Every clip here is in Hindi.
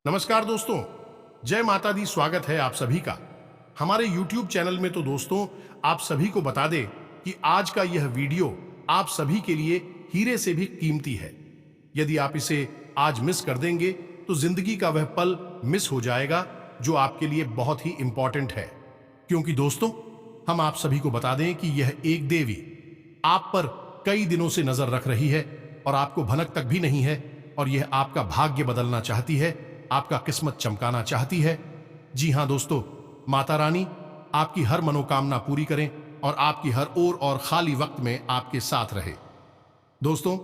नमस्कार दोस्तों, जय माता दी। स्वागत है आप सभी का हमारे YouTube चैनल में। तो दोस्तों, आप सभी को बता दें कि आज का यह वीडियो आप सभी के लिए हीरे से भी कीमती है। यदि आप इसे आज मिस कर देंगे तो जिंदगी का वह पल मिस हो जाएगा जो आपके लिए बहुत ही इंपॉर्टेंट है। क्योंकि दोस्तों, हम आप सभी को बता दें कि यह एक देवी आप पर कई दिनों से नजर रख रही है और आपको भनक तक भी नहीं है, और यह आपका भाग्य बदलना चाहती है, आपका किस्मत चमकाना चाहती है। जी हां दोस्तों, माता रानी आपकी हर मनोकामना पूरी करें और आपकी हर ओर और खाली वक्त में आपके साथ रहे। दोस्तों,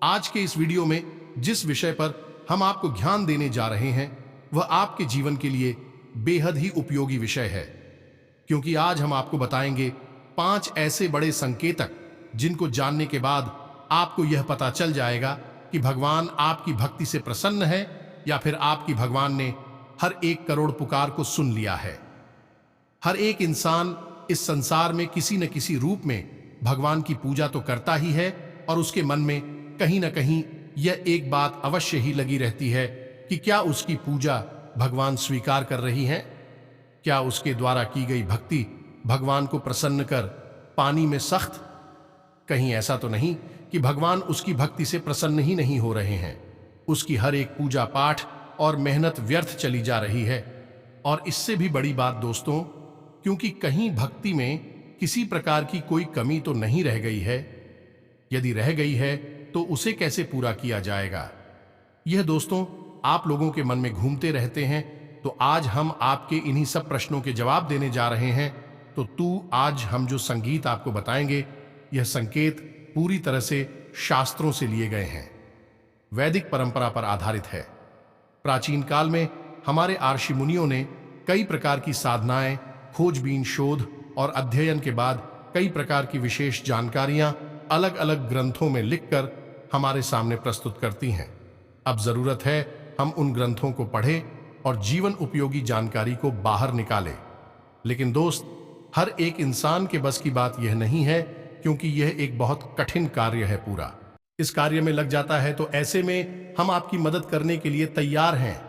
आज के इस वीडियो में जिस विषय पर हम आपको ज्ञान देने जा रहे हैं वह आपके जीवन के लिए बेहद ही उपयोगी विषय है। क्योंकि आज हम आपको बताएंगे 5 ऐसे बड़े संकेतक जिनको जानने के बाद आपको यह पता चल जाएगा कि भगवान आपकी भक्ति से प्रसन्न है या फिर आपकी भगवान ने हर 1 करोड़ पुकार को सुन लिया है। हर एक इंसान इस संसार में किसी न किसी रूप में भगवान की पूजा तो करता ही है, और उसके मन में कहीं न कहीं यह एक बात अवश्य ही लगी रहती है कि क्या उसकी पूजा भगवान स्वीकार कर रही हैं? क्या उसके द्वारा की गई भक्ति भगवान को प्रसन्न कर पानी में सख्त? कहीं ऐसा तो नहीं कि भगवान उसकी भक्ति से प्रसन्न ही नहीं हो रहे हैं। उसकी हर एक पूजा पाठ और मेहनत व्यर्थ चली जा रही है। और इससे भी बड़ी बात दोस्तों, क्योंकि कहीं भक्ति में किसी प्रकार की कोई कमी तो नहीं रह गई है। यदि रह गई है तो उसे कैसे पूरा किया जाएगा? यह दोस्तों आप लोगों के मन में घूमते रहते हैं। तो आज हम आपके इन्हीं सब प्रश्नों के जवाब देने जा रहे हैं। तो आज हम जो संगीत आपको बताएंगे, यह संकेत पूरी तरह से शास्त्रों से लिए गए हैं, वैदिक परंपरा पर आधारित है। प्राचीन काल में हमारे ऋषि मुनियों ने कई प्रकार की साधनाएं, खोजबीन, शोध और अध्ययन के बाद कई प्रकार की विशेष जानकारियां अलग अलग ग्रंथों में लिखकर हमारे सामने प्रस्तुत करती हैं। अब जरूरत है हम उन ग्रंथों को पढ़ें और जीवन उपयोगी जानकारी को बाहर निकालें। लेकिन दोस्त, हर एक इंसान के बस की बात यह नहीं है, क्योंकि यह एक बहुत कठिन कार्य है। पूरा इस कार्य में लग जाता है तो ऐसे में हम आपकी मदद करने के लिए तैयार हैं।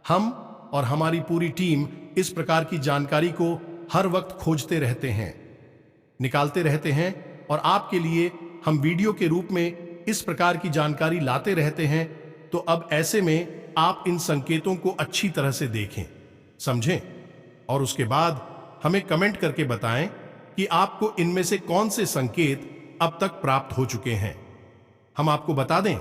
हम और हमारी पूरी टीम इस प्रकार की जानकारी को हर वक्त खोजते रहते हैं, निकालते रहते हैं, और आपके लिए हम वीडियो के रूप में इस प्रकार की जानकारी लाते रहते हैं। तो अब ऐसे में आप इन संकेतों को अच्छी तरह से देखें, समझें, और उसके बाद हमें कमेंट करके बताएं कि आपको इनमें से कौन से संकेत अब तक प्राप्त हो चुके हैं। हम आपको बता दें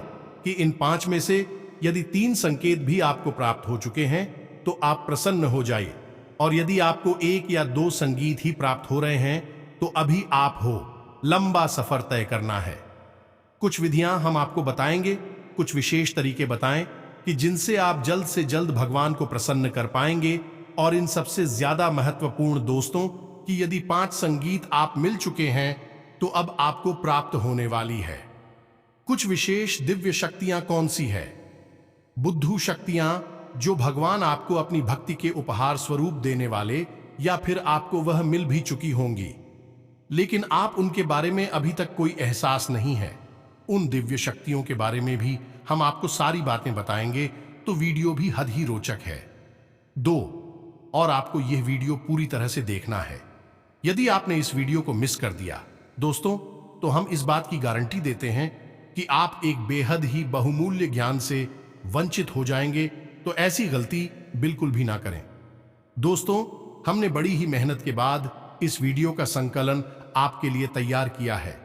कि इन 5 में से यदि 3 संकेत भी आपको प्राप्त हो चुके हैं तो आप प्रसन्न हो जाइए, और यदि आपको 1 या 2 संगीत ही प्राप्त हो रहे हैं तो अभी आप हो, लंबा सफर तय करना है। कुछ विधियां हम आपको बताएंगे, कुछ विशेष तरीके बताएं कि जिनसे आप जल्द से जल्द भगवान को प्रसन्न कर पाएंगे। और इन सबसे ज्यादा महत्वपूर्ण दोस्तों कि यदि 5 संगीत आप मिल चुके हैं तो अब आपको प्राप्त होने वाली है कुछ विशेष दिव्य शक्तियां। कौन सी है? बुद्धू शक्तियां, जो भगवान आपको अपनी भक्ति के उपहार स्वरूप देने वाले, या फिर आपको वह मिल भी चुकी होंगी लेकिन आप उनके बारे में अभी तक कोई एहसास नहीं है। उन दिव्य शक्तियों के बारे में भी हम आपको सारी बातें बताएंगे, तो वीडियो भी हद ही रोचक है। 2, और आपको यह वीडियो पूरी तरह से देखना है। यदि आपने इस वीडियो को मिस कर दिया दोस्तों, तो हम इस बात की गारंटी देते हैं कि आप एक बेहद ही बहुमूल्य ज्ञान से वंचित हो जाएंगे। तो ऐसी गलती बिल्कुल भी ना करें। दोस्तों, हमने बड़ी ही मेहनत के बाद इस वीडियो का संकलन आपके लिए तैयार किया है।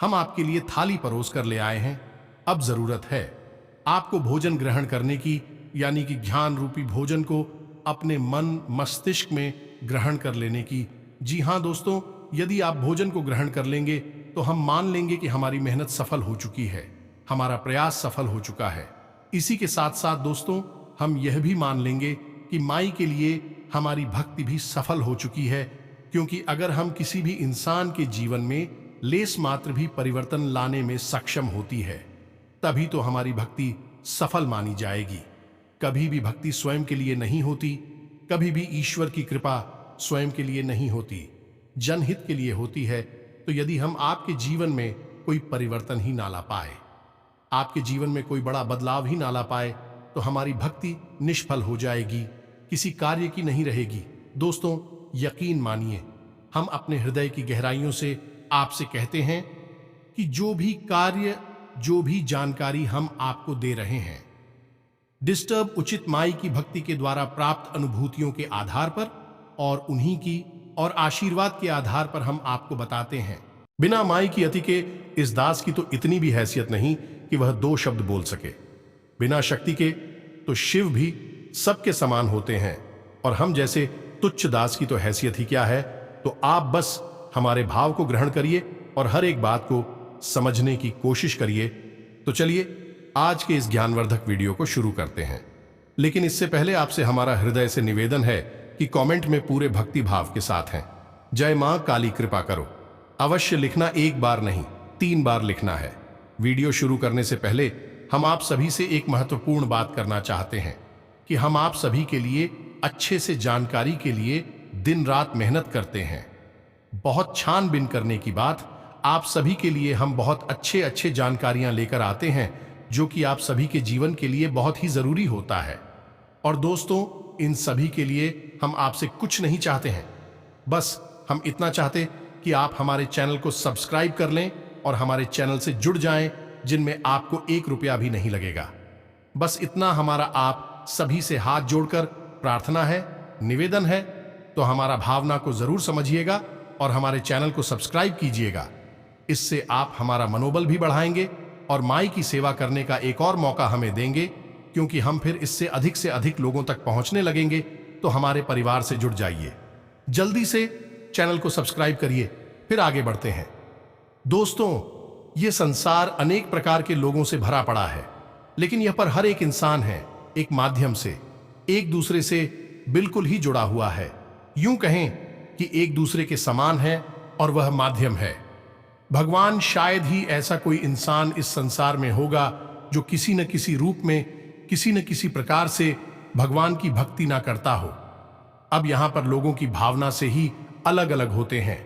हम आपके लिए थाली परोस कर ले आए हैं। अब जरूरत है आपको भोजन ग्रहण करने की, यानी कि ज्ञान रूपी भोजन को अपने मन मस्तिष्क में ग्रहण कर लेने की। जी हां दोस्तों, यदि आप भोजन को ग्रहण कर लेंगे तो हम मान लेंगे कि हमारी मेहनत सफल हो चुकी है, हमारा प्रयास सफल हो चुका है। इसी के साथ साथ दोस्तों, हम यह भी मान लेंगे कि माई के लिए हमारी भक्ति भी सफल हो चुकी है। क्योंकि अगर हम किसी भी इंसान के जीवन में लेस मात्र भी परिवर्तन लाने में सक्षम होती है, तभी तो हमारी भक्ति सफल मानी जाएगी। कभी भी भक्ति स्वयं के लिए नहीं होती, कभी भी ईश्वर की कृपा स्वयं के लिए नहीं होती, जनहित के लिए होती है। तो यदि हम आपके जीवन में कोई परिवर्तन ही ना ला पाए, आपके जीवन में कोई बड़ा बदलाव ही ना ला पाए, तो हमारी भक्ति निष्फल हो जाएगी, किसी कार्य की नहीं रहेगी। दोस्तों, यकीन मानिए, हम अपने हृदय की गहराइयों से आपसे कहते हैं कि जो भी कार्य, जो भी जानकारी हम आपको दे रहे हैं, डिस्टर्ब उचित माई की भक्ति के द्वारा प्राप्त अनुभूतियों के आधार पर और उन्हीं की और आशीर्वाद के आधार पर हम आपको बताते हैं। बिना माई की अति के इस दास की तो इतनी भी हैसियत नहीं कि वह 2 शब्द बोल सके। बिना शक्ति के तो शिव भी सबके समान होते हैं, और हम जैसे तुच्छ दास की तो हैसियत ही क्या है। तो आप बस हमारे भाव को ग्रहण करिए और हर एक बात को समझने की कोशिश करिए। तो चलिए आज के इस ज्ञानवर्धक वीडियो को शुरू करते हैं। लेकिन इससे पहले आपसे हमारा हृदय से निवेदन है कि कमेंट में पूरे भक्ति भाव के साथ हैं, जय मां काली कृपा करो, अवश्य लिखना। 1 बार नहीं, 3 बार लिखना है। वीडियो शुरू करने से पहले हम आप सभी से एक महत्वपूर्ण बात करना चाहते हैं कि हम आप सभी के लिए अच्छे से जानकारी के लिए दिन रात मेहनत करते हैं। बहुत छानबीन करने की बात, आप सभी के लिए हम बहुत अच्छे जानकारियां लेकर आते हैं जो कि आप सभी के जीवन के लिए बहुत ही जरूरी होता है। और दोस्तों, इन सभी के लिए हम आपसे कुछ नहीं चाहते हैं, बस हम इतना चाहते कि आप हमारे चैनल को सब्सक्राइब कर लें और हमारे चैनल से जुड़ जाएं, जिनमें आपको 1 रुपया भी नहीं लगेगा। बस इतना हमारा आप सभी से हाथ जोड़कर प्रार्थना है, निवेदन है। तो हमारा भावना को जरूर समझिएगा और हमारे चैनल को सब्सक्राइब कीजिएगा। इससे आप हमारा मनोबल भी बढ़ाएंगे और माई की सेवा करने का एक और मौका हमें देंगे, क्योंकि हम फिर इससे अधिक लोगों तक पहुंचने लगेंगे। तो हमारे परिवार से जुड़ जाइए, जल्दी से चैनल को सब्सक्राइब करिए, फिर आगे बढ़ते हैं। दोस्तों, यह संसार अनेक प्रकार के लोगों से भरा पड़ा है, लेकिन यह पर हर एक इंसान है एक माध्यम से एक दूसरे से बिल्कुल ही जुड़ा हुआ है। यूं कहें कि एक दूसरे के समान है और वह माध्यम है। भगवान शायद ही ऐसा कोई इंसान इस संसार में होगा जो किसी न किसी रूप में, किसी न किसी प्रकार से भगवान की भक्ति ना करता हो। अब यहां पर लोगों की भावना से ही अलग अलग होते हैं।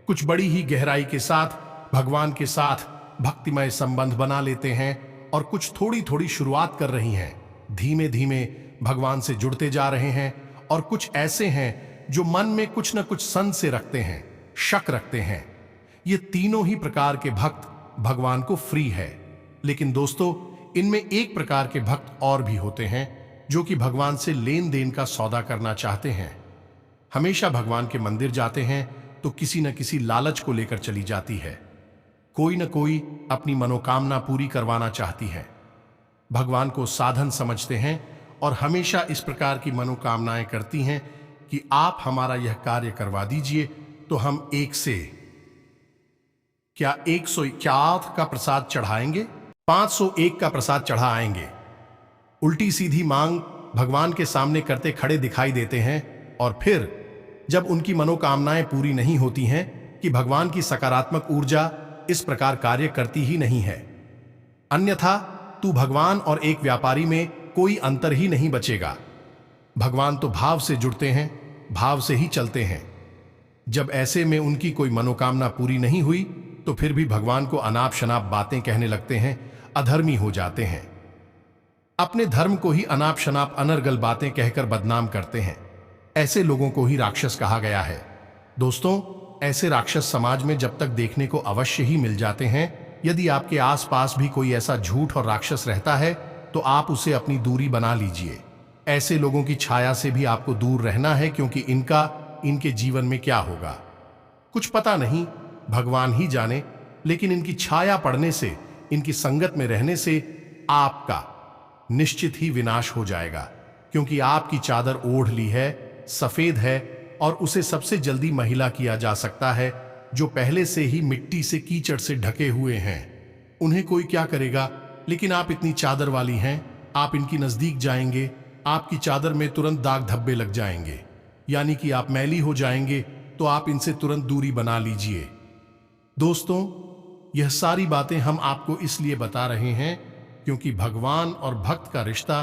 कुछ बड़ी ही गहराई के साथ भगवान के साथ भक्तिमय संबंध बना लेते हैं और कुछ थोड़ी शुरुआत कर रही हैं, धीमे धीमे भगवान से जुड़ते जा रहे हैं। और कुछ ऐसे हैं जो मन में कुछ न कुछ संशय रखते हैं, शक रखते हैं। ये तीनों ही प्रकार के भक्त भगवान को फ्री है। लेकिन दोस्तों, इनमें एक प्रकार के भक्त और भी होते हैं जो कि भगवान से लेन देन का सौदा करना चाहते हैं। हमेशा भगवान के मंदिर जाते हैं तो किसी न किसी लालच को लेकर चली जाती है। कोई न कोई अपनी मनोकामना पूरी करवाना चाहती है। भगवान को साधन समझते हैं और हमेशा इस प्रकार की मनोकामनाएं करती हैं कि आप हमारा यह कार्य करवा दीजिए तो हम 151 का प्रसाद चढ़ाएंगे, 501 का प्रसाद चढ़ा आएंगे। उल्टी सीधी मांग भगवान के सामने करते खड़े दिखाई देते हैं। और फिर जब उनकी मनोकामनाएं पूरी नहीं होती हैं कि भगवान की सकारात्मक ऊर्जा इस प्रकार कार्य करती ही नहीं है। अन्यथा तू भगवान और एक व्यापारी में कोई अंतर ही नहीं बचेगा। भगवान तो भाव से जुड़ते हैं, भाव से ही चलते हैं। जब ऐसे में उनकी कोई मनोकामना पूरी नहीं हुई तो फिर भी भगवान को अनाप शनाप बातें कहने लगते हैं, अधर्मी हो जाते हैं। अपने धर्म को ही अनाप शनाप अनर्गल बातें कहकर बदनाम करते हैं। ऐसे लोगों को ही राक्षस कहा गया है। दोस्तों, ऐसे राक्षस समाज में जब तक देखने को अवश्य ही मिल जाते हैं। यदि आपके आसपास भी कोई ऐसा झूठ और राक्षस रहता है तो आप उसे अपनी दूरी बना लीजिए। ऐसे लोगों की छाया से भी आपको दूर रहना है, क्योंकि इनके जीवन में क्या होगा कुछ पता नहीं, भगवान ही जाने। लेकिन इनकी छाया पड़ने से, इनकी संगत में रहने से आपका निश्चित ही विनाश हो जाएगा, क्योंकि आपकी चादर ओढ़ ली है, सफेद है, और उसे सबसे जल्दी महिला किया जा सकता है जो पहले से ही मिट्टी से, कीचड़ से ढके हुए हैं। उन्हें कोई क्या करेगा, लेकिन आप इतनी चादर वाली हैं, आप इनकी नजदीक जाएंगे, आपकी चादर में तुरंत दाग धब्बे लग जाएंगे, यानी कि आप मैली हो जाएंगे। तो आप इनसे तुरंत दूरी बना लीजिए। दोस्तों, यह सारी बातें हम आपको इसलिए बता रहे हैं क्योंकि भगवान और भक्त का रिश्ता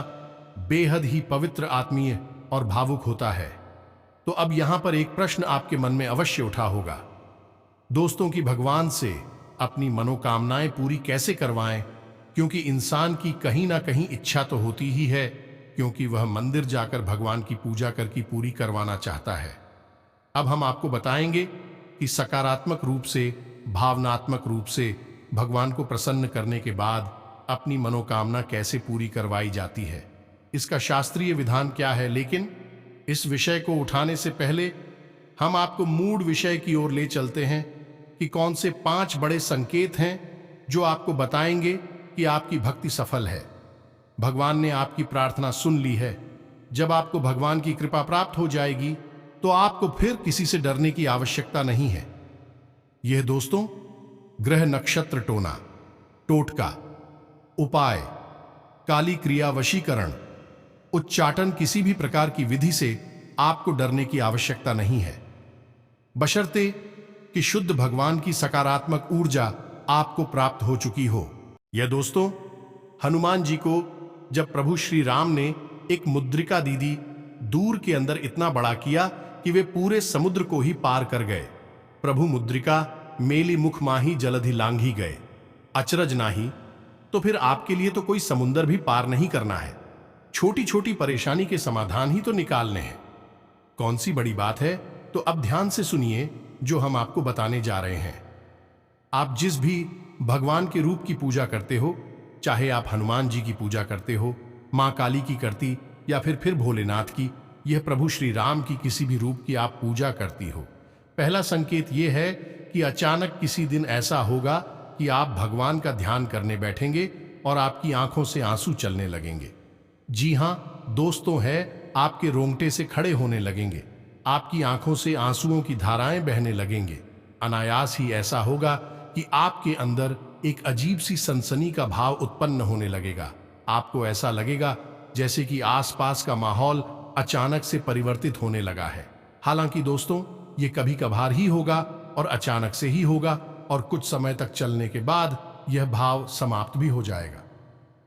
बेहद ही पवित्र, आत्मीय और भावुक होता है। तो अब यहां पर एक प्रश्न आपके मन में अवश्य उठा होगा, दोस्तों, कि भगवान से अपनी मनोकामनाएं पूरी कैसे करवाएं, क्योंकि इंसान की कहीं ना कहीं इच्छा तो होती ही है, क्योंकि वह मंदिर जाकर भगवान की पूजा करके पूरी करवाना चाहता है। अब हम आपको बताएंगे कि सकारात्मक रूप से, भावनात्मक रूप से भगवान को प्रसन्न करने के बाद अपनी मनोकामना कैसे पूरी करवाई जाती है, इसका शास्त्रीय विधान क्या है। लेकिन इस विषय को उठाने से पहले हम आपको मूल विषय की ओर ले चलते हैं कि कौन से 5 बड़े संकेत हैं जो आपको बताएंगे कि आपकी भक्ति सफल है, भगवान ने आपकी प्रार्थना सुन ली है। जब आपको भगवान की कृपा प्राप्त हो जाएगी तो आपको फिर किसी से डरने की आवश्यकता नहीं है। यह दोस्तों ग्रह नक्षत्र टोना, टोटका, उपाय, काली क्रिया, वशीकरण, उच्चाटन, किसी भी प्रकार की विधि से आपको डरने की आवश्यकता नहीं है, बशर्ते कि शुद्ध भगवान की सकारात्मक ऊर्जा आपको प्राप्त हो चुकी हो। यह दोस्तों हनुमान जी को जब प्रभु श्री राम ने एक मुद्रिका दीदी दूर के अंदर इतना बड़ा किया कि वे पूरे समुद्र को ही पार कर गए। प्रभु मुद्रिका मेली मुख माही जलधि लांघी गए, अचरज नाही। तो फिर आपके लिए तो कोई समुद्र भी पार नहीं करना है, छोटी छोटी परेशानी के समाधान ही तो निकालने हैं। कौन सी बड़ी बात है? तो अब ध्यान से सुनिए जो हम आपको बताने जा रहे हैं। आप जिस भी भगवान के रूप की पूजा करते हो, चाहे आप हनुमान जी की पूजा करते हो, मां काली की करती, या फिर भोलेनाथ की, यह प्रभु श्री राम की किसी भी रूप की आप पूजा करती हो, पहला संकेत यह है कि अचानक किसी दिन ऐसा होगा कि आप भगवान का ध्यान करने बैठेंगे और आपकी आंखों से आंसू चलने लगेंगे। जी हां दोस्तों, है आपके रोंगटे से खड़े होने लगेंगे, आपकी आंखों से आंसुओं की धाराएं बहने लगेंगे। अनायास ही ऐसा होगा कि आपके अंदर एक अजीब सी सनसनी का भाव उत्पन्न होने लगेगा। आपको ऐसा लगेगा जैसे कि आसपास का माहौल अचानक से परिवर्तित होने लगा है। हालांकि दोस्तों ये कभी कभार ही होगा और अचानक से ही होगा, और कुछ समय तक चलने के बाद यह भाव समाप्त भी हो जाएगा।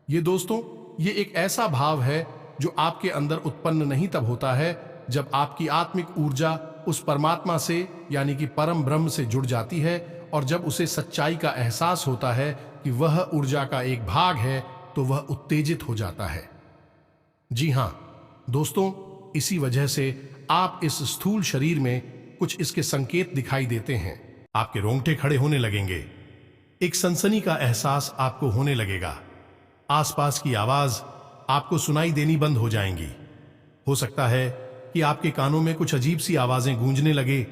ये दोस्तों ये एक ऐसा भाव है जो आपके अंदर उत्पन्न नहीं तब होता है जब आपकी आत्मिक ऊर्जा उस परमात्मा से यानी कि परम ब्रह्म से जुड़ जाती है, और जब उसे सच्चाई का एहसास होता है कि वह ऊर्जा का एक भाग है तो वह उत्तेजित हो जाता है। जी हां दोस्तों, इसी वजह से आप इस स्थूल शरीर में कुछ इसके संकेत दिखाई देते हैं। आपके रोंगटे खड़े होने लगेंगे, एक सनसनी का एहसास आपको होने लगेगा, आसपास की आवाज आपको सुनाई देनी बंद हो जाएंगी। हो सकता है कि आपके कानों में कुछ अजीब सी आवाजें गूंजने लगे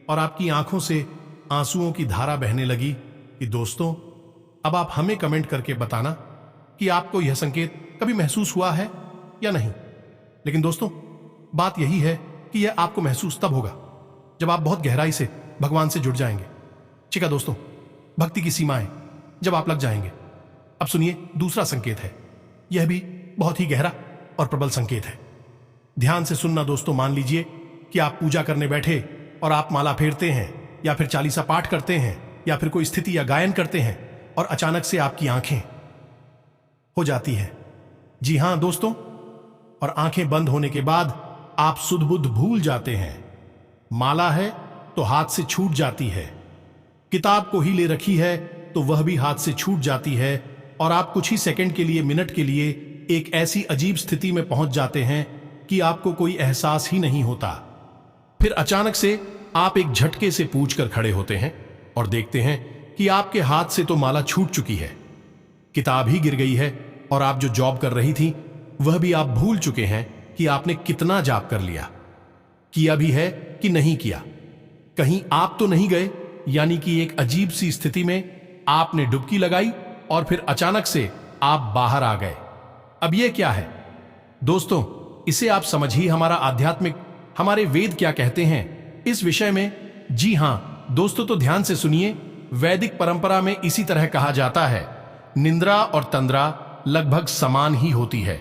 और आपकी आंखों से आंसुओं की धारा बहने लगी। कि दोस्तों अब आप हमें कमेंट करके बताना कि आपको यह संकेत कभी महसूस हुआ है या नहीं। लेकिन दोस्तों बात यही है कि यह आपको महसूस तब होगा जब आप बहुत गहराई से भगवान से जुड़ जाएंगे। ठीक है दोस्तों, भक्ति की सीमाएं जब आप लग जाएंगे। अब सुनिए दूसरा संकेत है, यह भी बहुत ही गहरा और प्रबल संकेत है। ध्यान से सुनना दोस्तों। मान लीजिए कि आप पूजा करने बैठे और आप माला फेरते हैं या फिर चालीसा पाठ करते हैं या फिर कोई स्थिति या गायन करते हैं और अचानक से आपकी आंखें हो जाती है। जी हां दोस्तों, और आंखें बंद होने के बाद आप सुध बुध भूल जाते हैं। माला है तो हाथ से छूट जाती है, किताब को ही ले रखी है तो वह भी हाथ से छूट जाती है, और आप कुछ ही सेकंड के लिए, मिनट के लिए एक ऐसी अजीब स्थिति में पहुंच जाते हैं कि आपको कोई एहसास ही नहीं होता। फिर अचानक से आप एक झटके से पूछकर खड़े होते हैं और देखते हैं कि आपके हाथ से तो माला छूट चुकी है, किताब ही गिर गई है, और आप जो जॉब कर रही थी वह भी आप भूल चुके हैं कि आपने कितना जाप कर लिया, किया भी है कि नहीं किया। कहीं आप तो नहीं गए, यानी कि एक अजीब सी स्थिति में आपने डुबकी लगाई और फिर अचानक से आप बाहर आ गए। अब यह क्या है दोस्तों? इसे आप समझिए हमारा आध्यात्मिक, हमारे वेद क्या कहते हैं इस विषय में। जी हां दोस्तों, तो ध्यान से सुनिए। वैदिक परंपरा में इसी तरह कहा जाता है, निंद्रा और तंद्रा लगभग समान ही होती है,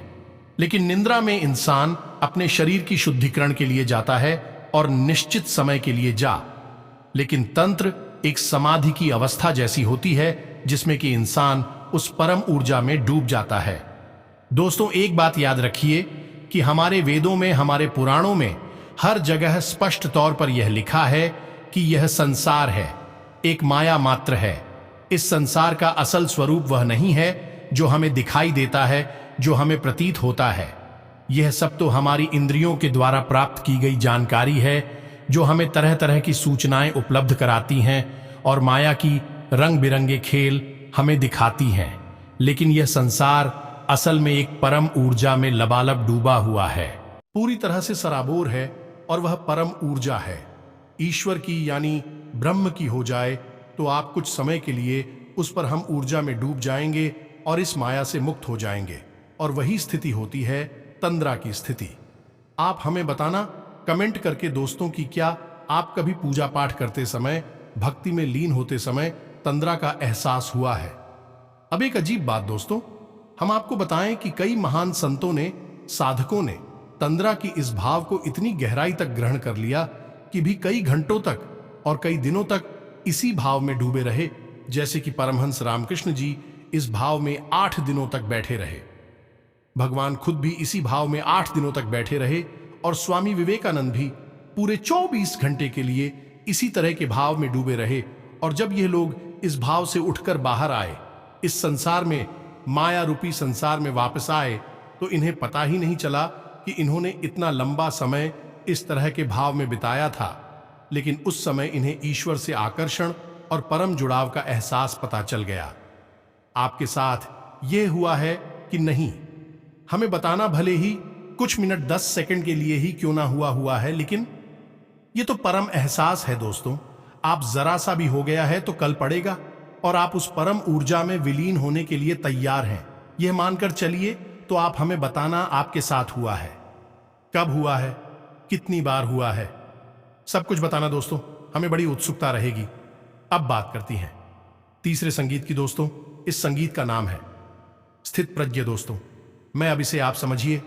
लेकिन निंद्रा में इंसान अपने शरीर की शुद्धिकरण के लिए जाता है और निश्चित समय के लिए लेकिन तंत्र एक समाधि की अवस्था जैसी होती है जिसमें कि इंसान उस परम ऊर्जा में डूब जाता है। दोस्तों एक बात याद रखिए कि हमारे वेदों में, हमारे पुराणों में हर जगह स्पष्ट तौर पर यह लिखा है कि यह संसार है, एक माया मात्र है। इस संसार का असल स्वरूप वह नहीं है जो हमें दिखाई देता है, जो हमें प्रतीत होता है। यह सब तो हमारी इंद्रियों के द्वारा प्राप्त की गई जानकारी है, जो हमें तरह तरह की सूचनाएं उपलब्ध कराती हैं और माया की रंग बिरंगे खेल हमें दिखाती हैं। लेकिन यह संसार असल में एक परम ऊर्जा में लबालब डूबा हुआ है, पूरी तरह से सराबोर है, और वह परम ऊर्जा है ईश्वर की, यानी ब्रह्म की हो जाए तो आप कुछ समय के लिए उस पर हम ऊर्जा में डूब जाएंगे और इस माया से मुक्त हो जाएंगे। और वही स्थिति होती है तंद्रा की स्थिति। आप हमें बताना कमेंट करके दोस्तों कि क्या आप कभी पूजा पाठ करते समय, भक्ति में लीन होते समय तंद्रा का एहसास हुआ है। अब एक अजीब बात दोस्तों, हम आपको बताएं कि कई महान संतों ने, साधकों ने तंद्रा की इस भाव को इतनी गहराई तक ग्रहण कर लिया कि भी कई घंटों तक और कई दिनों तक इसी भाव में डूबे रहे। जैसे कि परमहंस रामकृष्ण जी इस भाव में 8 दिनों तक बैठे रहे। भगवान खुद भी इसी भाव में 8 दिनों तक बैठे रहे, और स्वामी विवेकानंद भी पूरे 24 घंटे के लिए इसी तरह के भाव में डूबे रहे। और जब ये लोग इस भाव से उठकर बाहर आए, इस संसार में, माया रूपी संसार में वापस आए, तो इन्हें पता ही नहीं चला कि इन्होंने इतना लंबा समय इस तरह के भाव में बिताया था। लेकिन उस समय इन्हें ईश्वर से आकर्षण और परम जुड़ाव का एहसास पता चल गया। आपके साथ यह हुआ है कि नहीं, हमें बताना भले ही कुछ मिनट 10 सेकंड के लिए ही क्यों ना हुआ है, लेकिन यह तो परम एहसास है दोस्तों। आप जरा सा भी हो गया है तो कल पड़ेगा, और आप उस परम ऊर्जा में विलीन होने के लिए तैयार हैं। यह मानकर चलिए, तो आप हमें बताना आपके साथ हुआ है, कब हुआ है, कितनी बार हुआ है, सब कुछ बताना दोस्तों, हमें बड़ी उत्सुकता रहेगी। अब बात करती हैं तीसरे संगीत की दोस्तों। इस संगीत का नाम है स्थित प्रज्ञ दोस्तों। मैं अब इसे आप समझिए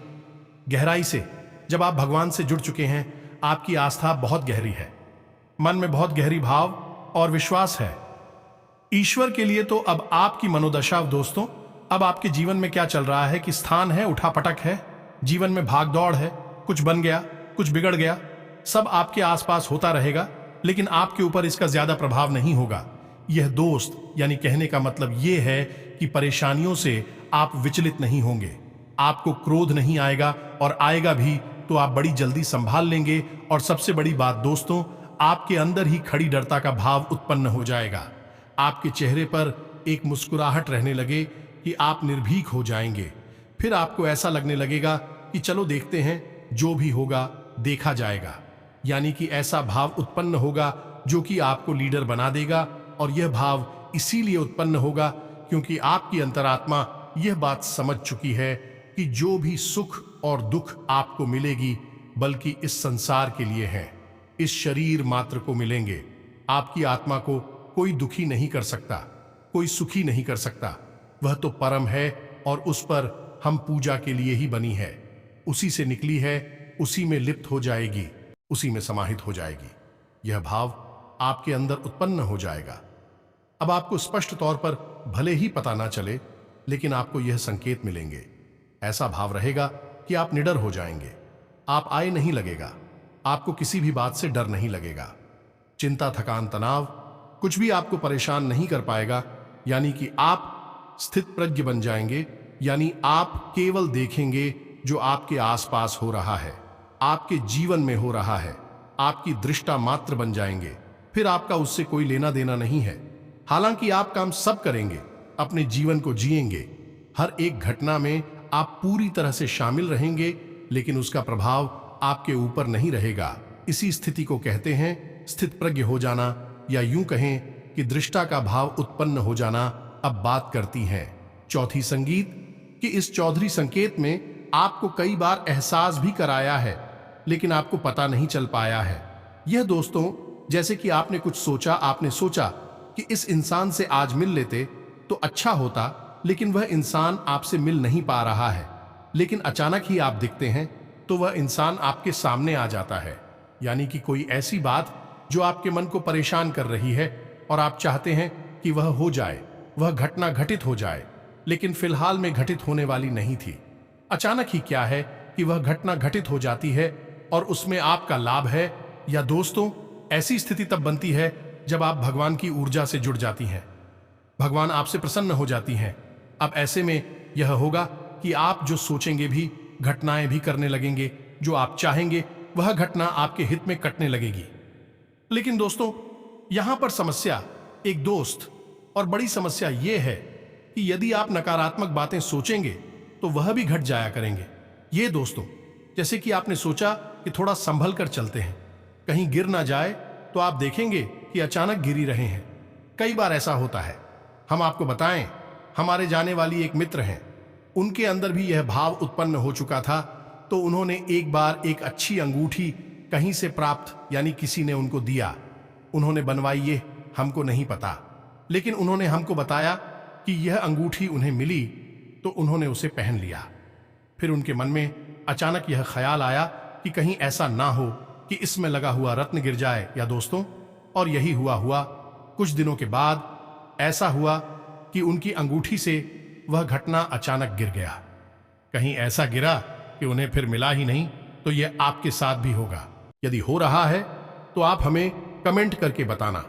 गहराई से। जब आप भगवान से जुड़ चुके हैं, आपकी आस्था बहुत गहरी है, मन में बहुत गहरी भाव और विश्वास है ईश्वर के लिए। तो अब आपकी मनोदशा दोस्तों, अब आपके जीवन में क्या चल रहा है कि स्थान है, उठापटक है, जीवन में भाग दौड़ है, कुछ बन गया, कुछ बिगड़ गया, सब आपके आसपास होता रहेगा, लेकिन आपके ऊपर इसका ज्यादा प्रभाव नहीं होगा। यह दोस्त, यानी कहने का मतलब यह है कि परेशानियों से आप विचलित नहीं होंगे, आपको क्रोध नहीं आएगा, और आएगा भी तो आप बड़ी जल्दी संभाल लेंगे। और सबसे बड़ी बात दोस्तों, आपके अंदर ही खड़ी डरता का भाव उत्पन्न हो जाएगा। आपके चेहरे पर एक मुस्कुराहट रहने लगे कि आप निर्भीक हो जाएंगे। फिर आपको ऐसा लगने लगेगा कि चलो देखते हैं, जो भी होगा देखा जाएगा। यानी कि ऐसा भाव उत्पन्न होगा जो कि आपको लीडर बना देगा। और यह भाव इसीलिए उत्पन्न होगा क्योंकि आपकी अंतरात्मा यह बात समझ चुकी है कि जो भी सुख और दुख आपको मिलेगी, बल्कि इस संसार के लिए है, इस शरीर मात्र को मिलेंगे। आपकी आत्मा को कोई दुखी नहीं कर सकता, कोई सुखी नहीं कर सकता। वह तो परम है, और उस पर हम पूजा के लिए ही बनी है, उसी से निकली है, उसी में लिप्त हो जाएगी, उसी में समाहित हो जाएगी। यह भाव आपके अंदर उत्पन्न हो जाएगा। अब आपको स्पष्ट तौर पर भले ही पता ना चले, लेकिन आपको यह संकेत मिलेंगे। ऐसा भाव रहेगा कि आप निडर हो जाएंगे, आप आए नहीं लगेगा, आपको किसी भी बात से डर नहीं लगेगा। चिंता, थकान, तनाव कुछ भी आपको परेशान नहीं कर पाएगा। यानी कि आप स्थित प्रज्ञ बन जाएंगे, यानी आप केवल देखेंगे जो आपके आसपास हो रहा है, आपके जीवन में हो रहा है, आपकी दृष्टा मात्र बन जाएंगे। फिर आपका उससे कोई लेना देना नहीं है। हालांकि आप काम सब करेंगे, अपने जीवन को जिएंगे, हर एक घटना में आप पूरी तरह से शामिल रहेंगे, लेकिन उसका प्रभाव आपके ऊपर नहीं रहेगा। इसी स्थिति को कहते हैं स्थित प्रज्ञ हो जाना, या यूं कहें कि दृष्टा का भाव उत्पन्न हो जाना। अब बात करती हैं चौथी संगीत कि इस चौधरी संकेत में आपको कई बार एहसास भी कराया है, लेकिन आपको पता नहीं चल पाया है। यह दोस्तों, जैसे कि आपने कुछ सोचा, आपने सोचा कि इस इंसान से आज मिल लेते तो अच्छा होता, लेकिन वह इंसान आपसे मिल नहीं पा रहा है। लेकिन अचानक ही आप दिखते हैं तो वह इंसान आपके सामने आ जाता है। यानी कि कोई ऐसी बात जो आपके मन को परेशान कर रही है और आप चाहते हैं कि वह हो जाए, वह घटना घटित हो जाए, लेकिन फिलहाल में घटित होने वाली नहीं थी। अचानक ही क्या है कि वह घटना घटित हो जाती है और उसमें आपका लाभ है। या दोस्तों, ऐसी स्थिति तब बनती है जब आप भगवान की ऊर्जा से जुड़ जाती हैं, भगवान आपसे प्रसन्न हो जाती हैं, अब ऐसे में यह होगा कि आप जो सोचेंगे भी, घटनाएं भी करने लगेंगे, जो आप चाहेंगे वह घटना आपके हित में कटने लगेगी। लेकिन दोस्तों, यहां पर समस्या एक दोस्त और बड़ी समस्या यह है कि यदि आप नकारात्मक बातें सोचेंगे तो वह भी घट जाया करेंगे। ये दोस्तों, जैसे कि आपने सोचा कि थोड़ा संभल कर चलते हैं, कहीं गिर ना जाए, तो आप देखेंगे कि अचानक गिरी रहे हैं। कई बार ऐसा होता है। हम आपको बताएं, हमारे जाने वाली एक मित्र हैं, उनके अंदर भी यह भाव उत्पन्न हो चुका था। तो उन्होंने एक बार एक अच्छी अंगूठी कहीं से प्राप्त, यानी किसी ने उनको दिया, उन्होंने बनवाई, ये हमको नहीं पता, लेकिन उन्होंने हमको बताया कि यह अंगूठी उन्हें मिली, तो उन्होंने उसे पहन लिया। फिर उनके मन में अचानक यह ख्याल आया कि कहीं ऐसा ना हो कि इसमें लगा हुआ रत्न गिर जाए या दोस्तों, और यही हुआ। कुछ दिनों के बाद ऐसा हुआ कि उनकी अंगूठी से वह घटना अचानक गिर गया। कहीं ऐसा गिरा कि उन्हें फिर मिला ही नहीं। तो यह आपके साथ भी होगा। यदि हो रहा है तो आप हमें कमेंट करके बताना।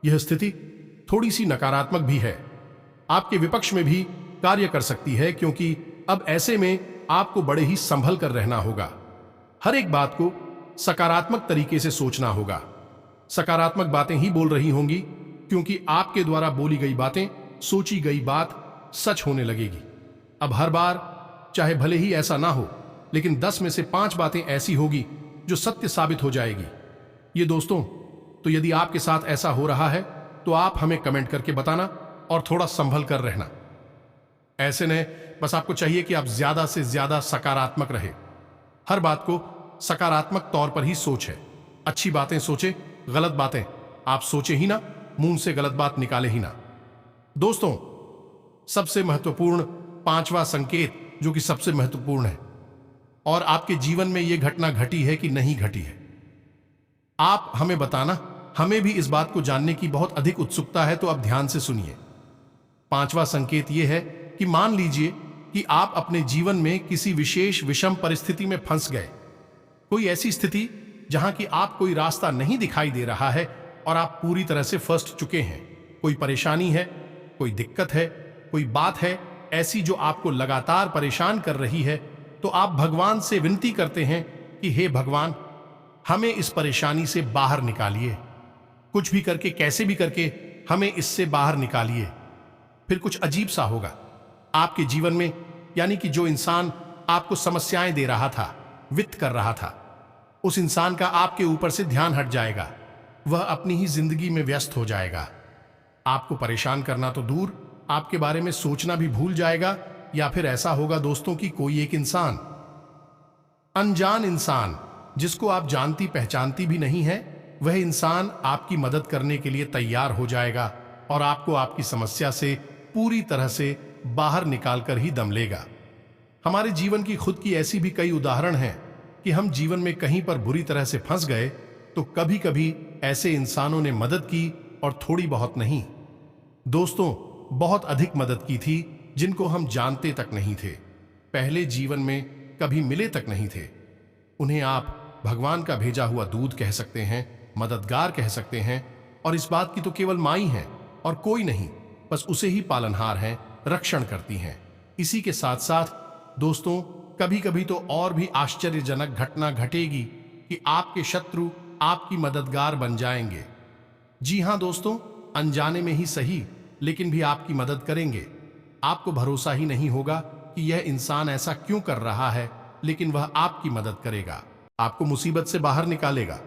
यह स्थिति थोड़ी सी नकारात्मक भी है, आपके विपक्ष में भी कार्य कर सकती है, क्योंकि अब ऐसे में आपको बड़े ही संभल कर रहना होगा। हर एक बात को सकारात्मक तरीके से सोचना होगा। सकारात्मक बातें ही बोल रही होंगी, क्योंकि आपके द्वारा बोली गई बातें, सोची गई बात सच होने लगेगी। अब हर बार, चाहे भले ही ऐसा ना हो, लेकिन 10 में से 5 बातें ऐसी होगी जो सत्य साबित हो जाएगी। ये दोस्तों, तो यदि आपके साथ ऐसा हो रहा है तो आप हमें कमेंट करके बताना और थोड़ा संभल कर रहना। ऐसे ने बस आपको चाहिए कि आप ज्यादा से ज्यादा सकारात्मक रहे। हर बात को सकारात्मक तौर पर ही सोचे। अच्छी बातें सोचे, गलत बातें आप सोचे ही ना, मुंह से गलत बात निकाले ही ना। दोस्तों, सबसे महत्वपूर्ण 5वां संकेत, जो कि सबसे महत्वपूर्ण है, और आपके जीवन में यह घटना घटी है कि नहीं घटी है, आप हमें बताना। हमें भी इस बात को जानने की बहुत अधिक उत्सुकता है। तो अब ध्यान से सुनिए। 5वां संकेत यह है कि मान लीजिए कि आप अपने जीवन में किसी विशेष विषम परिस्थिति में फंस गए। कोई ऐसी स्थिति जहां कि आप कोई रास्ता नहीं दिखाई दे रहा है और आप पूरी तरह से फंस चुके हैं। कोई परेशानी है, कोई दिक्कत है, कोई बात है ऐसी जो आपको लगातार परेशान कर रही है। तो आप भगवान से विनती करते हैं कि हे भगवान, हमें इस परेशानी से बाहर निकालिए। कुछ भी करके, कैसे भी करके हमें इससे बाहर निकालिए। फिर कुछ अजीब सा होगा आपके जीवन में, यानी कि जो इंसान आपको समस्याएं दे रहा था, वित्त कर रहा था, उस इंसान का आपके ऊपर से ध्यान हट जाएगा। वह अपनी ही जिंदगी में व्यस्त हो जाएगा। आपको परेशान करना तो दूर, आपके बारे में सोचना भी भूल जाएगा। या फिर ऐसा होगा दोस्तों कि कोई एक इंसान, अनजान इंसान, जिसको आप जानती पहचानती भी नहीं है, वह इंसान आपकी मदद करने के लिए तैयार हो जाएगा और आपको आपकी समस्या से पूरी तरह से बाहर निकालकर ही दम लेगा। हमारे जीवन की खुद की ऐसी भी कई उदाहरण हैं कि हम जीवन में कहीं पर बुरी तरह से फंस गए तो कभी कभी ऐसे इंसानों ने मदद की, और थोड़ी बहुत नहीं दोस्तों, बहुत अधिक मदद की थी, जिनको हम जानते तक नहीं थे, पहले जीवन में कभी मिले तक नहीं थे। उन्हें आप भगवान का भेजा हुआ दूत कह सकते हैं, मददगार कह सकते हैं, और इस बात की तो केवल माँ ही है और कोई नहीं, बस उसे ही पालनहार हैं, रक्षण करती हैं। इसी के साथ साथ दोस्तों, कभी कभी तो और भी आश्चर्यजनक घटना घटेगी कि आपके शत्रु आपकी मददगार बन जाएंगे। जी हां दोस्तों, अनजाने में ही सही, लेकिन भी आपकी मदद करेंगे। आपको भरोसा ही नहीं होगा कि यह इंसान ऐसा क्यों कर रहा है, लेकिन वह आपकी मदद करेगा, आपको मुसीबत से बाहर निकालेगा।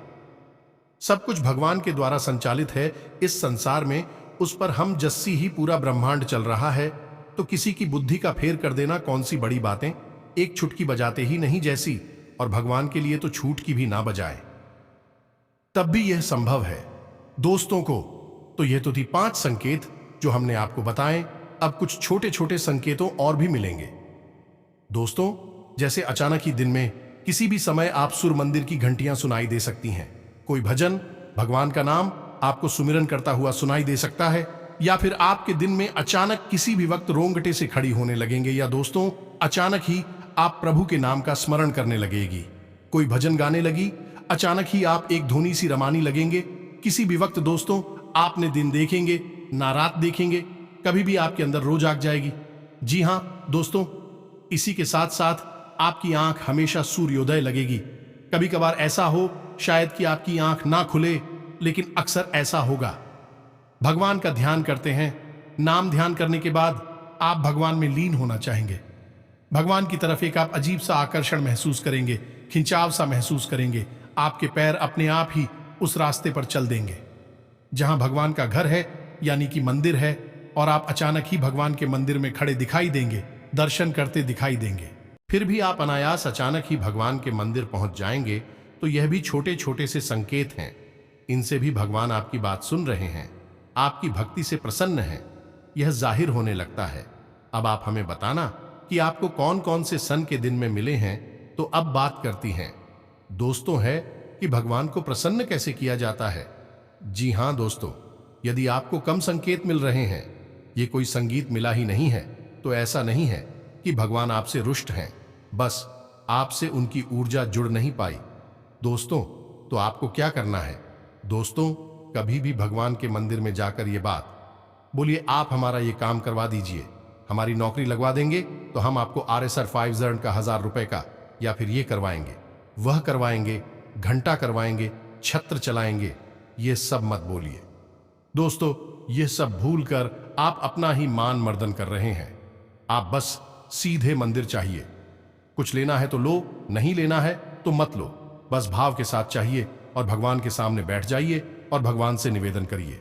सब कुछ भगवान के द्वारा संचालित है इस संसार में, उस पर हम जस्सी ही पूरा ब्रह्मांड चल रहा है। तो किसी की बुद्धि का फेर कर देना कौन सी बड़ी बातें, एक छुटकी बजाते ही नहीं जैसी, और भगवान के लिए तो छूट की भी ना बजाए, तब भी यह संभव है दोस्तों को। तो यह तो थी 5 संकेत जो हमने आपको बताएं। अब कुछ छोटे छोटे संकेतों और भी मिलेंगे दोस्तों। जैसे अचानक ही दिन में किसी भी समय आप सुर मंदिर की घंटियां सुनाई दे सकती हैं। कोई भजन, भगवान का नाम आपको सुमिरन करता हुआ सुनाई दे सकता है, या फिर आपके दिन में अचानक किसी भी वक्त रोंगटे से खड़ी होने लगेंगे, या दोस्तों अचानक ही आप प्रभु के नाम का स्मरण करने लगेगी। कोई भजन गाने लगी, अचानक ही आप एक धुनी सी रमानी लगेंगे। किसी भी वक्त दोस्तों आपने दिन देखेंगे ना रात देखेंगे, कभी भी आपके अंदर रोज आग जाएगी। जी हां दोस्तों, इसी के साथ साथ आपकी आंख हमेशा सूर्योदय लगेगी। कभी कभार ऐसा हो शायद कि आपकी आंख ना खुले, लेकिन अक्सर ऐसा होगा। भगवान का ध्यान करते हैं, नाम ध्यान करने के बाद आप भगवान में लीन होना चाहेंगे। भगवान की तरफ एक आप अजीब सा आकर्षण महसूस करेंगे, खिंचाव सा महसूस करेंगे। आपके पैर अपने आप ही उस रास्ते पर चल देंगे जहां भगवान का घर है, यानी कि मंदिर है, और आप अचानक ही भगवान के मंदिर में खड़े दिखाई देंगे, दर्शन करते दिखाई देंगे। फिर भी आप अनायास अचानक ही भगवान के मंदिर पहुंच जाएंगे, तो यह भी छोटे छोटे से संकेत हैं। इनसे भी भगवान आपकी बात सुन रहे हैं, आपकी भक्ति से प्रसन्न हैं। यह जाहिर होने लगता है। अब आप हमें बताना कि आपको कौन कौन से सन के दिन में मिले हैं। तो अब बात करती हैं दोस्तों है कि भगवान को प्रसन्न कैसे किया जाता है। जी हां दोस्तों, यदि आपको कम संकेत मिल रहे हैं, ये कोई संगीत मिला ही नहीं है, तो ऐसा नहीं है कि भगवान आपसे रुष्ट हैं, बस आपसे उनकी ऊर्जा जुड़ नहीं पाई। दोस्तों, तो आपको क्या करना है? दोस्तों, कभी भी भगवान के मंदिर में जाकर ये बात बोलिए, आप हमारा ये काम करवा दीजिए, हमारी नौकरी लगवा देंगे, तो हम आपको RSR 5 जर्न का 1000 रुपए का, या फिर ये करवाएंगे, वह करवाएंगे, घंटा करवाएंगे, छत्र चलाएंगे। ये सब मत बोलिए दोस्तों, ये सब भूलकर आप अपना ही मान मर्दन कर रहे हैं। आप बस सीधे मंदिर चाहिए। कुछ लेना है तो लो, नहीं लेना है तो मत लो। बस भाव के साथ चाहिए और भगवान के सामने बैठ जाइए और भगवान से निवेदन करिए।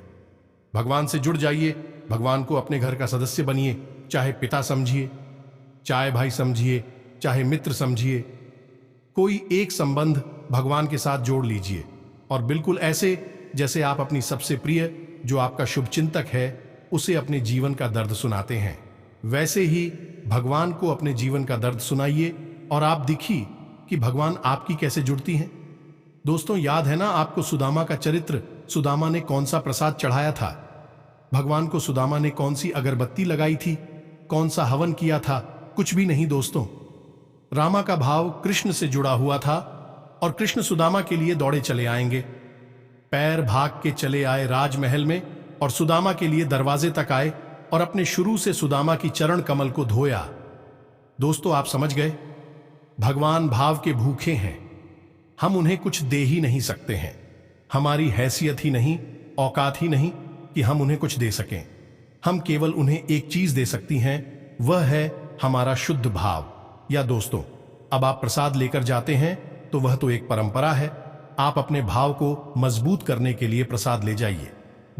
भगवान से जुड़ जाइए, भगवान को अपने घर का सदस्य बनिए, चाहे पिता समझिए, चाहे भाई समझिए, चाहे मित्र समझिए। कोई एक संबंध भगवान के साथ जोड़ लीजिए, और बिल्कुल ऐसे जैसे आप अपनी सबसे प्रिय, जो आपका शुभचिंतक है, उसे अपने जीवन का दर्द सुनाते हैं, वैसे ही भगवान को अपने जीवन का दर्द सुनाइए, और आप दिखिए कि भगवान आपकी कैसे जुड़ती हैं। दोस्तों, याद है ना आपको सुदामा का चरित्र? सुदामा ने कौन सा प्रसाद चढ़ाया था भगवान को? सुदामा ने कौन सी अगरबत्ती लगाई थी? कौन सा हवन किया था? कुछ भी नहीं दोस्तों। रामा का भाव कृष्ण से जुड़ा हुआ था, और कृष्ण सुदामा के लिए दौड़े चले आएंगे। पैर भाग के चले आए राजमहल में, और सुदामा के लिए दरवाजे तक आए, और अपने शुरू से सुदामा की चरण कमल को धोया। दोस्तों, आप समझ गए, भगवान भाव के भूखे हैं। हम उन्हें कुछ दे ही नहीं सकते हैं। हमारी हैसियत ही नहीं, औकात ही नहीं कि हम उन्हें कुछ दे सकें। हम केवल उन्हें एक चीज दे सकती हैं, वह है हमारा शुद्ध भाव। या दोस्तों, अब आप प्रसाद लेकर जाते हैं तो वह तो एक परंपरा है। आप अपने भाव को मजबूत करने के लिए प्रसाद ले जाइए,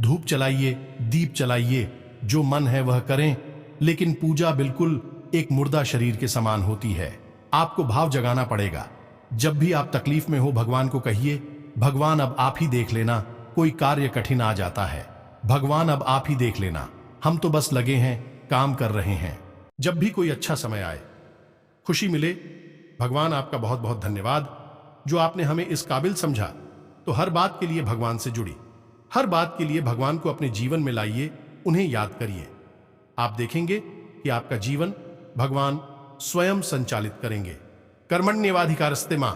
धूप चलाइए, दीप चलाइए, जो मन है वह करें, लेकिन पूजा बिल्कुल एक मुर्दा शरीर के समान होती है। आपको भाव जगाना पड़ेगा। जब भी आप तकलीफ में हो, भगवान को कहिए, भगवान अब आप ही देख लेना, कोई कार्य कठिन आ जाता है। भगवान अब आप ही देख लेना, हम तो बस लगे हैं, काम कर रहे हैं। जब भी कोई अच्छा समय आए, खुशी मिले, भगवान आपका बहुत बहुत धन्यवाद जो आपने हमें इस काबिल समझा। तो हर बात के लिए भगवान से जुड़ी, हर बात के लिए भगवान को अपने जीवन में लाइए, उन्हें याद करिए। आप देखेंगे कि आपका जीवन भगवान स्वयं संचालित करेंगे। कर्मण्येवाधिकारस्ते मां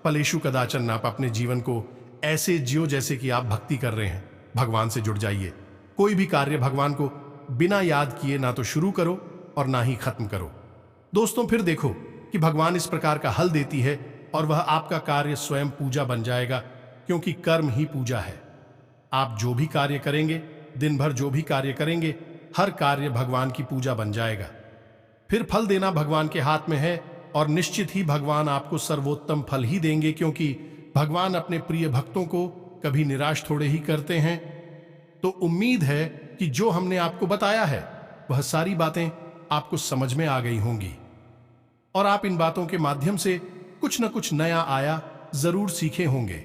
फलेषु कदाचन। आप अपने जीवन को ऐसे जियो जैसे कि आप भक्ति कर रहे हैं। भगवान से जुड़ जाइए। कोई भी कार्य भगवान को बिना याद किए ना तो शुरू करो और ना ही खत्म करो। दोस्तों, फिर देखो कि भगवान इस प्रकार का हल देती है, और वह आपका कार्य स्वयं पूजा बन जाएगा, क्योंकि कर्म ही पूजा है। आप जो भी कार्य करेंगे, दिन भर जो भी कार्य करेंगे, हर कार्य भगवान की पूजा बन जाएगा। फिर फल देना भगवान के हाथ में है, और निश्चित ही भगवान आपको सर्वोत्तम फल ही देंगे, क्योंकि भगवान अपने प्रिय भक्तों को कभी निराश थोड़े ही करते हैं। तो उम्मीद है कि जो हमने आपको बताया है, वह सारी बातें आपको समझ में आ गई होंगी, और आप इन बातों के माध्यम से कुछ न कुछ नया आया जरूर सीखे होंगे।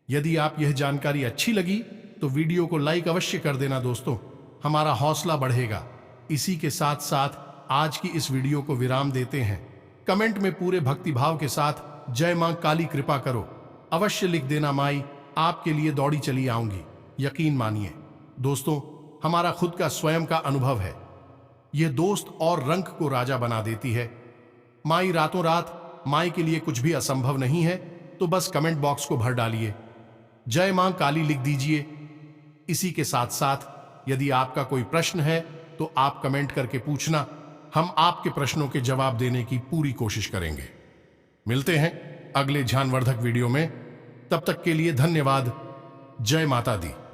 यदि आप यह जानकारी अच्छी लगी तो वीडियो को लाइक अवश्य कर देना दोस्तों, हमारा हौसला बढ़ेगा। इसी के साथ साथ आज की इस वीडियो को विराम देते हैं। कमेंट में पूरे भक्ति भाव के साथ जय मां काली कृपा करो अवश्य लिख देना। माई आपके लिए दौड़ी चली आऊंगी, यकीन मानिए। दोस्तों, हमारा खुद का स्वयं का अनुभव है, यह दोस्त और रंग को राजा बना देती है। माई रातों रात, माई के लिए कुछ भी असंभव नहीं है, तो बस कमेंट बॉक्स को भर डालिए, जय मां काली लिख दीजिए। इसी के साथ साथ यदि आपका कोई प्रश्न है तो आप कमेंट करके पूछना, हम आपके प्रश्नों के जवाब देने की पूरी कोशिश करेंगे। मिलते हैं अगले ज्ञानवर्धक वीडियो में। तब तक के लिए धन्यवाद। जय माता दी।